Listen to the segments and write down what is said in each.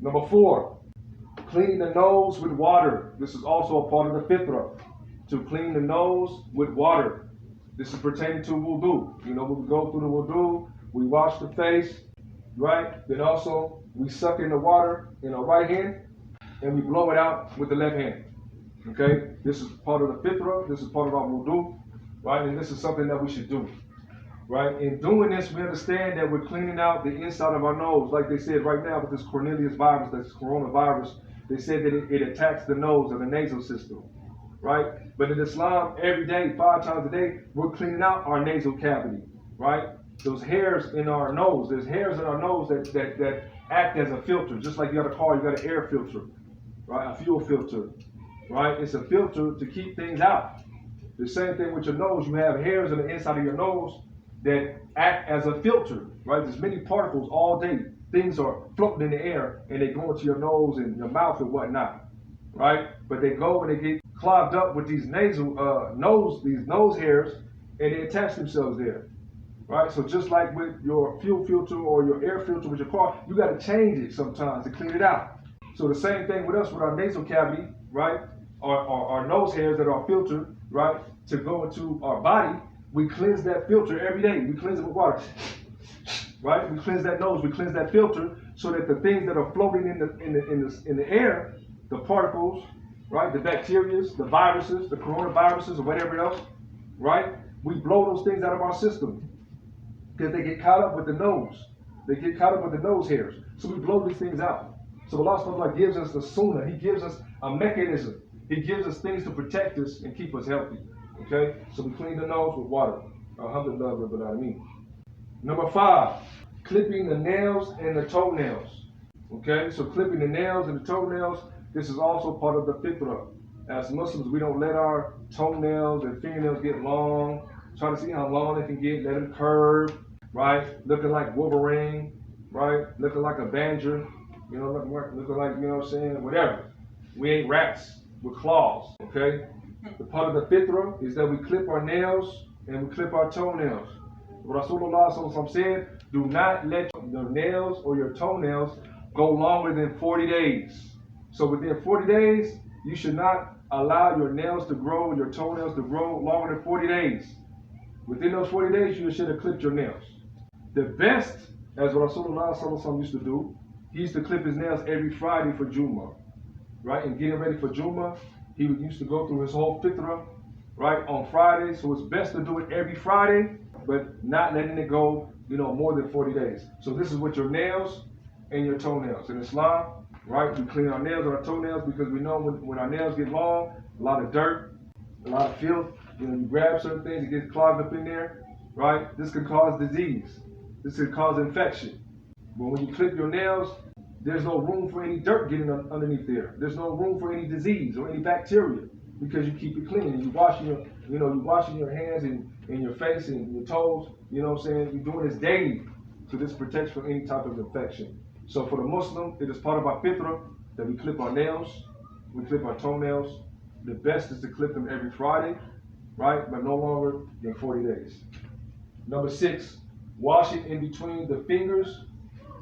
Number 4, clean the nose with water. This is also a part of the Fitrah, to clean the nose with water. This is pertaining to wudu. You know, when we go through the wudu, we wash the face, right? Then also we suck in the water in our right hand and we blow it out with the left hand. Okay? This is part of the Fitrah. This is part of our wudu, right? And this is something that we should do. Right? In doing this, we understand that we're cleaning out the inside of our nose. Like they said right now with this Cornelius virus, this coronavirus, they said that it attacks the nose or the nasal system. Right? But in Islam, every day, 5 times a day, we're cleaning out our nasal cavity. Right? Those hairs in our nose, there's hairs in our nose that act as a filter. Just like you got a car, you got an air filter, right? A fuel filter. Right? It's a filter to keep things out. The same thing with your nose. You have hairs on the inside of your nose that act as a filter, right? There's many particles all day. Things are floating in the air and they go into your nose and your mouth and whatnot, right? But they go and they get clogged up with these nose hairs and they attach themselves there, right? So just like with your fuel filter or your air filter with your car, you got to change it sometimes to clean it out. So the same thing with us with our nasal cavity, right? Our nose hairs that are filtered, right? To go into our body. We cleanse that filter every day. We cleanse it with water, right? We cleanse that nose. We cleanse that filter so that the things that are floating in the air, the particles, right, the bacteria, the viruses, the coronaviruses, or whatever else, right? We blow those things out of our system because they get caught up with the nose. They get caught up with the nose hairs. So we blow these things out. So Allah subhanahu wa ta'ala gives us the sunnah. He gives us a mechanism. He gives us things to protect us and keep us healthy. Okay, so we clean the nose with water. Alhamdulillah, Rabbil Alameen. Number 5, clipping the nails and the toenails. Okay, so clipping the nails and the toenails, this is also part of the Fitrah. As Muslims, we don't let our toenails and fingernails get long. Try to see how long they can get, let them curve, right? Looking like Wolverine, right? Looking like a Badger, you know, looking like, you know what I'm saying, whatever. We ain't rats with claws, okay? The part of the Fitrah is that we clip our nails and we clip our toenails. Rasulullah said, do not let your nails or your toenails go longer than 40 days. So within 40 days, you should not allow your nails to grow, your toenails to grow longer than 40 days. Within those 40 days, you should have clipped your nails. The best, as Rasulullah used to do, he used to clip his nails every Friday for Jummah. Right? And getting ready for Jummah, he used to go through his whole Fitrah, right, on Friday. So it's best to do it every Friday, but not letting it go, you know, more than 40 days. So this is with your nails and your toenails. In Islam, right, we clean our nails and our toenails because we know when our nails get long, a lot of dirt, a lot of filth, you know, you grab certain things, it gets clogged up in there, right? This could cause disease. This could cause infection. But when you clip your nails, there's no room for any dirt getting underneath there. There's no room for any disease or any bacteria because you keep it clean. And you're washing your hands and your face and your toes. You know what I'm saying? You're doing this daily. So this protects from any type of infection. So for the Muslim, it is part of our Fitrah that we clip our nails, we clip our toenails. The best is to clip them every Friday, right? But no longer than 40 days. Number 6, washing in between the fingers,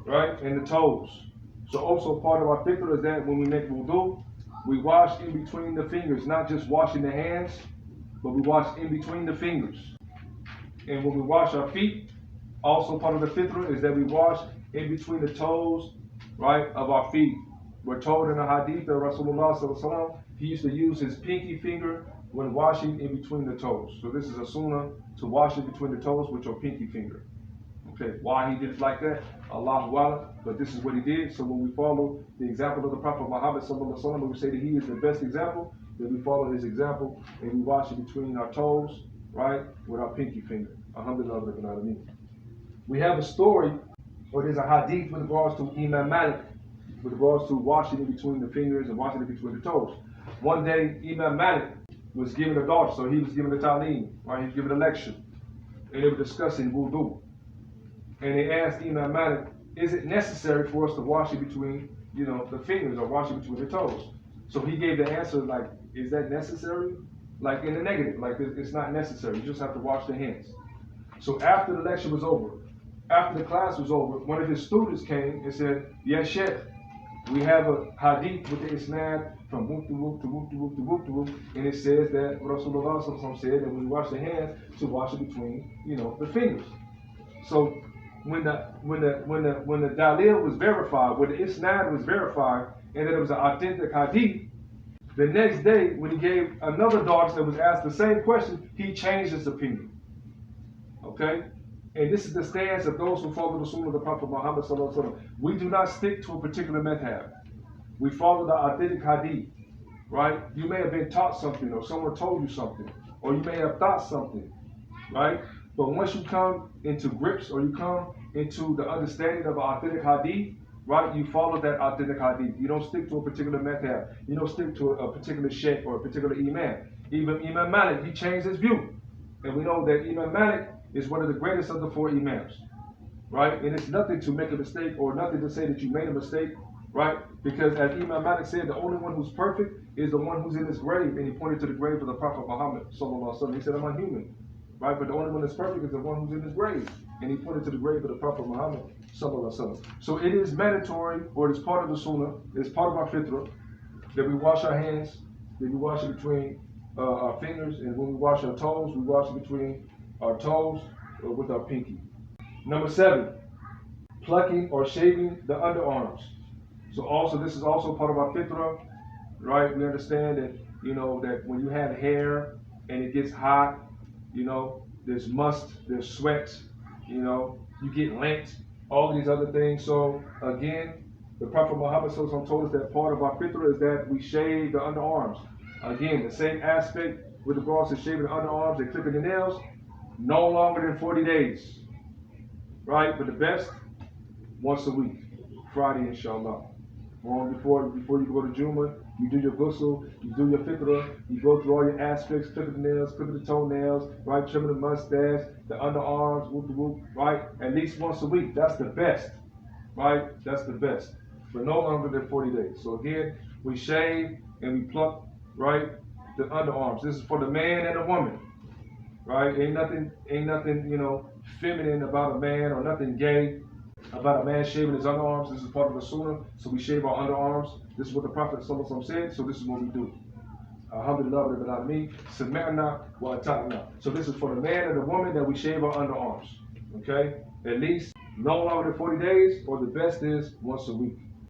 right, and the toes. So also part of our Fitrah is that when we make wudu, we wash in between the fingers, not just washing the hands, but we wash in between the fingers. And when we wash our feet, also part of the Fitrah is that we wash in between the toes, right, of our feet. We're told in the hadith that Rasulullah, he used to use his pinky finger when washing in between the toes. So this is a sunnah to wash in between the toes with your pinky finger. Okay, why he did it like that, Allahu, but this is what he did. So when we follow the example of the Prophet Muhammad sallallahu alaihi wasallam, we say that he is the best example, then we follow his example and we wash it between our toes, right, with our pinky finger. Alhamdulillah Rabbil Alameen. We have a story, or there's a hadith with regards to Imam Malik, with regards to washing in between the fingers and washing in between the toes. One day, Imam Malik was given a daughter, so he was given a ta'lim, right? He was given a lecture, and they were discussing wudu. And they asked Imam Malik, is it necessary for us to wash it between, you know, the fingers or wash it between the toes? So he gave the answer like, is that necessary? Like in the negative, like it's not necessary. You just have to wash the hands. So after the lecture was over, after the class was over, one of his students came and said, yes, Sheikh, We have a hadith with the isnad from whoop to whoop to whoop to whoop to whoop to whoop, and it says that Rasulullah said that when we wash the hands, to wash it between, the fingers. So when the dalil was verified, when the isnad was verified, and that it was an authentic hadith, the next day when he gave another daughter that was asked the same question, he changed his opinion. Okay? And this is the stance of those who follow the sunnah of the Prophet Muhammad sallallahu alaihi wasallam. We do not stick to a particular madhab. We follow the authentic hadith, right? You may have been taught something, or someone told you something, or you may have thought something, right? But once you come into grips, or you come into the understanding of authentic hadith, right? You follow that authentic hadith. You don't stick to a particular madhab. You don't stick to a particular sheikh or a particular imam. Even Imam Malik, he changed his view, and we know that Imam Malik is one of the greatest of the four imams, right? And it's nothing to make a mistake or nothing to say that you made a mistake, right? Because as Imam Malik said, the only one who's perfect is the one who's in his grave, and he pointed to the grave of the Prophet Muhammad sallallahu alaihi wasallam. He said, I'm not human, right? But the only one that's perfect is the one who's in his grave, and he pointed to the grave of the Prophet Muhammad sallallahu alaihi wasallam. So it is mandatory, or it is part of the sunnah, it's part of our fitrah, that we wash our hands, that we wash it between our fingers, and when we wash our toes, we wash it between our toes with our pinky. Number 7, plucking or shaving the underarms. So also, this is also part of our fitrah, right? We understand that, that when you have hair and it gets hot, there's must, there's sweat, you get lint, all these other things. So again, the Prophet Muhammad sallallahu alaihi wasallam told us that part of our fitrah is that we shave the underarms. Again, the same aspect with regards to shaving the underarms and clipping the nails. No longer than 40 days, right? But the best, once a week, Friday, inshallah. Before you go to Juma, you do your ghusl, you do your fitrah, you go through all your aspects, clipping the nails, clipping the toenails, right? Trimming the mustache, the underarms, whoop, whoop, right? At least once a week. That's the best, right? That's the best. But no longer than 40 days. So again, we shave and we pluck, right? The underarms. This is for the man and the woman. Right? Ain't nothing, feminine about a man, or nothing gay about a man shaving his underarms. This is part of the sunnah. So we shave our underarms. This is what the Prophet sallallahu alaihi wasallam said. So this is what we do. Alhamdulillah rabbil alameen. Sami'na wa ata'na. So this is for the man and the woman that we shave our underarms. Okay? At least no longer than 40 days, or the best is once a week.